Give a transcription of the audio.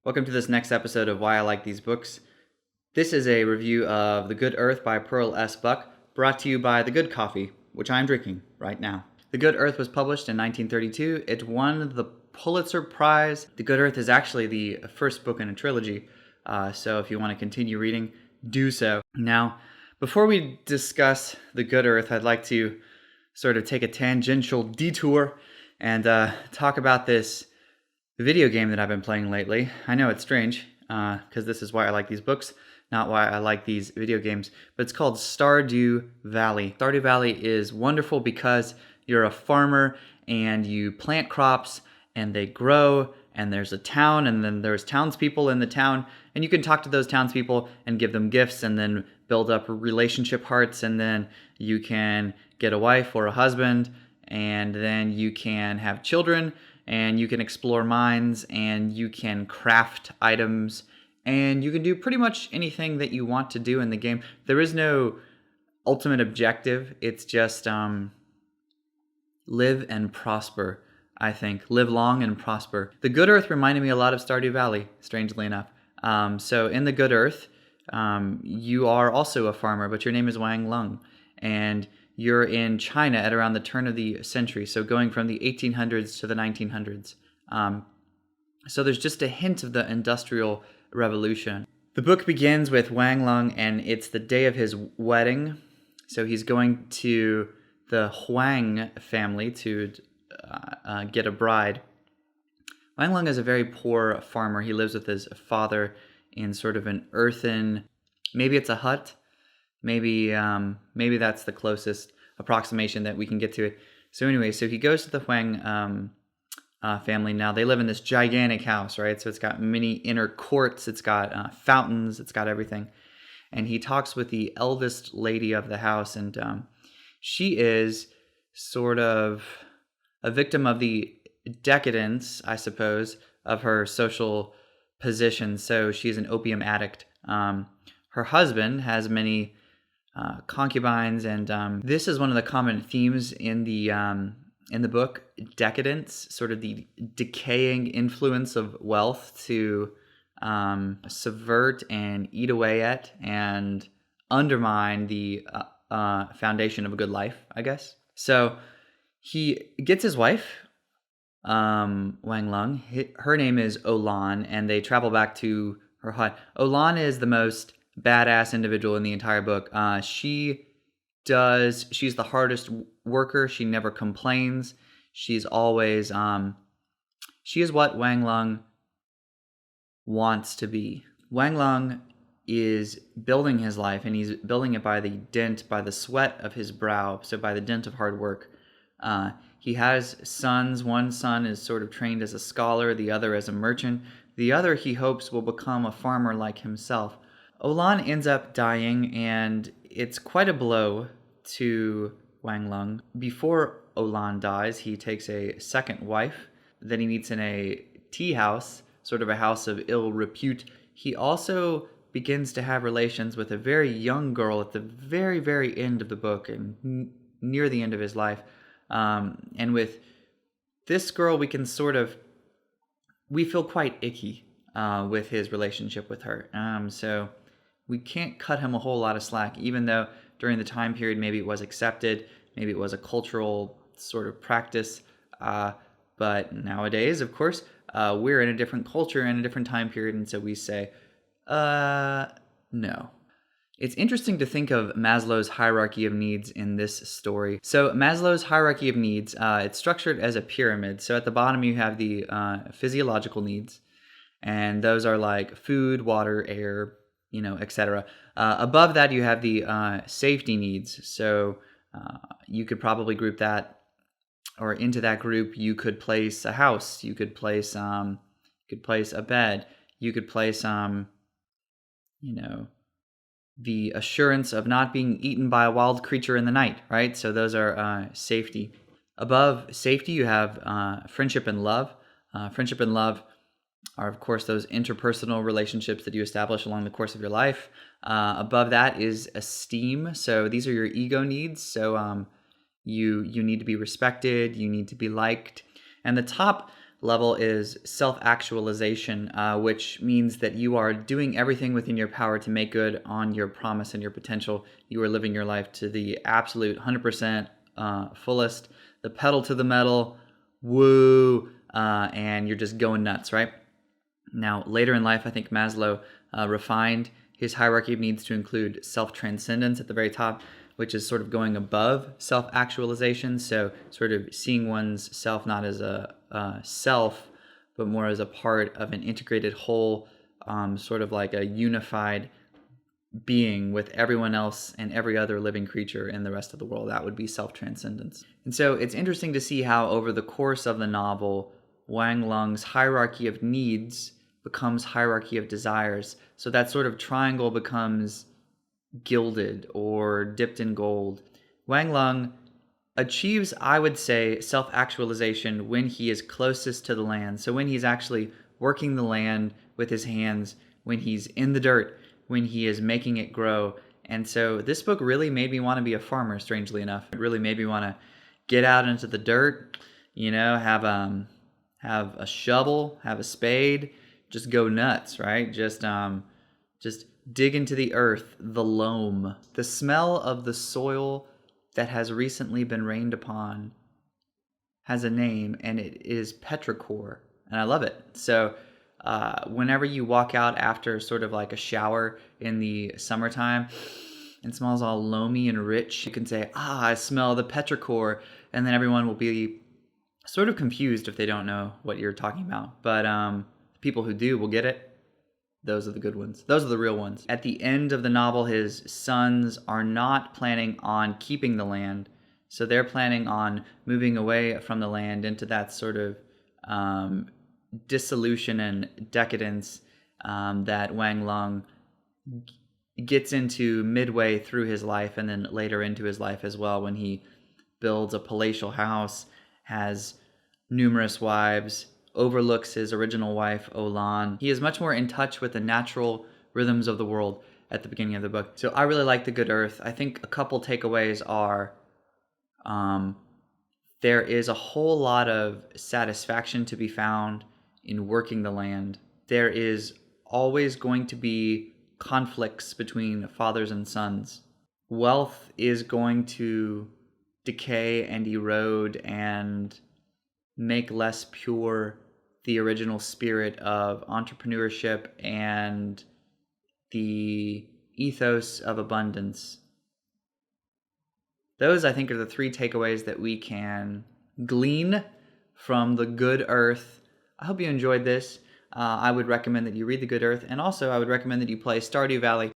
Welcome to this next episode of Why I Like These Books. This is a review of The Good Earth by Pearl S. Buck, brought to you by The Good Coffee, which I'm drinking right now. The Good Earth was published in 1932. It won the Pulitzer Prize. The Good Earth is actually the first book in a trilogy, so if you want to continue reading, do so. Now, before we discuss The Good Earth, I'd like to sort of take a tangential detour and talk about this video game that I've been playing lately. I know it's strange, because this is why I like these books, not why I like these video games, but it's called Stardew Valley. Stardew Valley is wonderful because you're a farmer and you plant crops and they grow, and there's a town, and then there's townspeople in the town, and you can talk to those townspeople and give them gifts and then build up relationship hearts, and then you can get a wife or a husband, and then you can have children, and you can explore mines, and you can craft items, and you can do pretty much anything that you want to do in the game. There is no ultimate objective. It's just live and prosper, I think. Live long and prosper. The Good Earth reminded me a lot of Stardew Valley, strangely enough. So in The Good Earth, you are also a farmer, but your name is Wang Lung, and you're in China at around the turn of the century, so going from the 1800s to the 1900s. So there's just a hint of the Industrial Revolution. The book begins with Wang Lung, and it's the day of his wedding. So he's going to the Huang family to get a bride. Wang Lung is a very poor farmer. He lives with his father in sort of an earthen, maybe it's a hut, maybe that's the closest approximation that we can get to it. So anyway, so he goes to the Huang family. Now they live in this gigantic house, right? So it's got many inner courts, it's got fountains, it's got everything. And he talks with the eldest lady of the house, and she is sort of a victim of the decadence, I suppose, of her social position. So she's an opium addict. Her husband has many concubines, and this is one of the common themes in the book, decadence, sort of the decaying influence of wealth to subvert and eat away at and undermine the foundation of a good life, I guess. So he gets his wife, Wang Lung. Her name is Olan, and they travel back to her hut. Olan is the most badass individual in the entire book. She's the hardest worker. She never complains. She's always, she is what Wang Lung wants to be. Wang Lung is building his life, and he's building it by the sweat of his brow, so by the dint of hard work. He has sons. One son is sort of trained as a scholar, the other as a merchant. The other, he hopes, will become a farmer like himself. Olan ends up dying, and it's quite a blow to Wang Lung. Before Olan dies, he takes a second wife that he meets in a tea house, sort of a house of ill repute. He also begins to have relations with a very young girl at the very, very end of the book, and near the end of his life. And with this girl, we feel quite icky with his relationship with her. So we can't cut him a whole lot of slack, even though during the time period maybe it was accepted, maybe it was a cultural sort of practice. But nowadays, of course, we're in a different culture and a different time period, and so we say, no. It's interesting to think of Maslow's hierarchy of needs in this story. So Maslow's hierarchy of needs, it's structured as a pyramid. So at the bottom you have the physiological needs, and those are like food, water, air, etc. Above that you have the safety needs. So you could probably group that, or into that group you could place a house, you could place a bed, you could place the assurance of not being eaten by a wild creature in the night, right? So those are safety. Above safety, you have friendship and love. Friendship and love are, of course, those interpersonal relationships that you establish along the course of your life. Above that is esteem. So these are your ego needs. So you need to be respected. You need to be liked. And the top level is self-actualization, which means that you are doing everything within your power to make good on your promise and your potential. You are living your life to the absolute 100% fullest, the pedal to the metal, woo, and you're just going nuts, right? Now, later in life, I think Maslow refined his hierarchy of needs to include self-transcendence at the very top, which is sort of going above self-actualization. So sort of seeing one's self not as a self, but more as a part of an integrated whole, sort of like a unified being with everyone else and every other living creature in the rest of the world. That would be self-transcendence. And so it's interesting to see how over the course of the novel, Wang Lung's hierarchy of needs becomes hierarchy of desires. So that sort of triangle becomes gilded or dipped in gold. Wang Lung achieves, I would say, self-actualization when he is closest to the land. So when he's actually working the land with his hands, when he's in the dirt, when he is making it grow. And so this book really made me want to be a farmer, strangely enough. It really made me want to get out into the dirt, have a shovel, have a spade, just go nuts, right? Just dig into the earth, the loam, the smell of the soil that has recently been rained upon has a name, and it is petrichor, and I love it. So whenever you walk out after sort of like a shower in the summertime and smells all loamy and rich, you can say, I smell the petrichor, and then everyone will be sort of confused if they don't know what you're talking about. But people who do will get it. Those are the good ones. Those are the real ones. At the end of the novel, his sons are not planning on keeping the land. So they're planning on moving away from the land into that sort of dissolution and decadence that Wang Lung gets into midway through his life, and then later into his life as well, when he builds a palatial house, has numerous wives, overlooks his original wife, Olan. He is much more in touch with the natural rhythms of the world at the beginning of the book. So I really like The Good Earth. I think a couple takeaways are there is a whole lot of satisfaction to be found in working the land. There is always going to be conflicts between fathers and sons. Wealth is going to decay and erode and make less pure the original spirit of entrepreneurship and the ethos of abundance. Those, I think, are the three takeaways that we can glean from The Good Earth. I hope you enjoyed this. I would recommend that you read The Good Earth, and also I would recommend that you play Stardew Valley.